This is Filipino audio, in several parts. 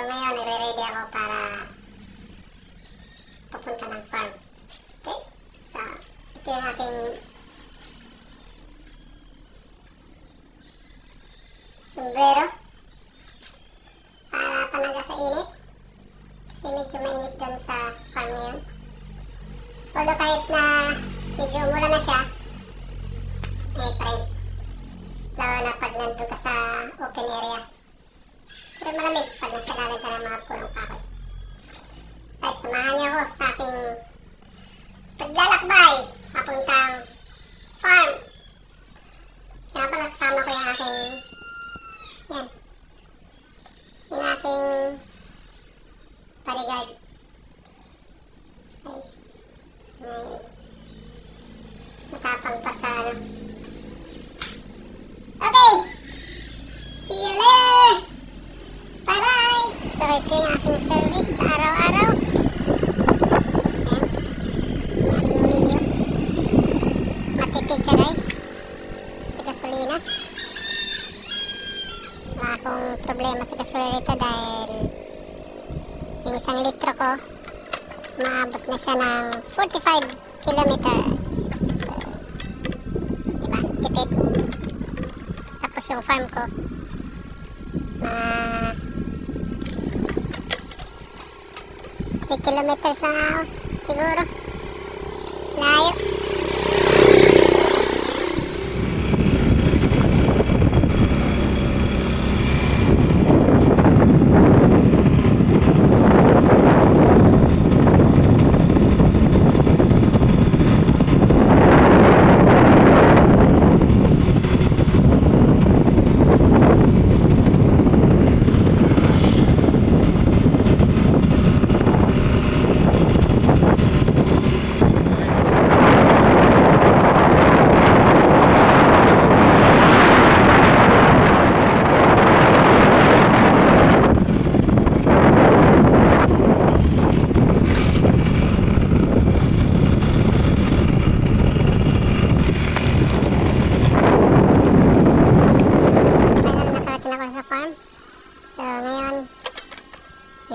ngayon, nire-ready ako para papunta ng farm. Okay? So, ito yung aking sombrero para panaga sa init. Kasi medyo mainit doon sa farm ngayon. Although kahit na medyo mura na siya, eh pa rin. Lalo na pag nandun ka sa open area. Pero malamig pag nasa lalim ka ng mga punong kahoy. Ay, samahan niyo ako sa aking paglalakbay papuntang farm. Siya pala kasama ko yung aking yan. Yung aking bodyguard. Guys. Matapang pa sa ano. Okay! See you later! Bye-bye! So, ito yung aking service sa araw-araw. Ayan. Yung aking Mio. Matipid siya, guys. Sa gasolina. Wala akong problema sa gasolina ito dahil yung 1 litro ko maabot na siya ng 45 kilometers. Diba? Tipid. Tapos yung farm ko na 3 kilometers na ako siguro. Layo.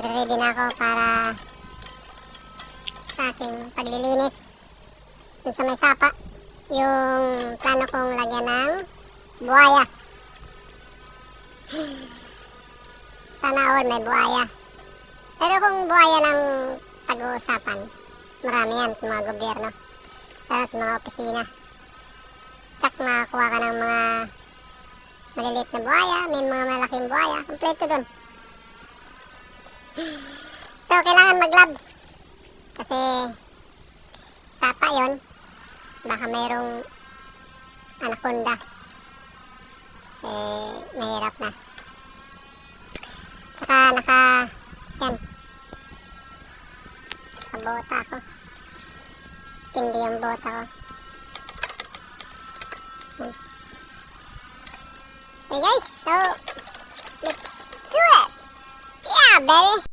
Ready na ako para sa aking paglilinis dun sa may sapa. Yung plano kong lagyan ng buhaya. Sana all may buhaya. Pero kung buhaya lang pag-uusapan, marami yan sa mga gobyerno, lalo sa mga opisina. Tsak makakuha ka ng mga maliliit na buhaya, may mga malaking buhaya, kompleto dun. So, kailangan mag-gloves kasi sapa yon, baka mayroong anaconda, eh mahirap na. Saka yan, nakabota ako, tindi yung bota ko. Okay guys, so let's do it. Yeah, baby.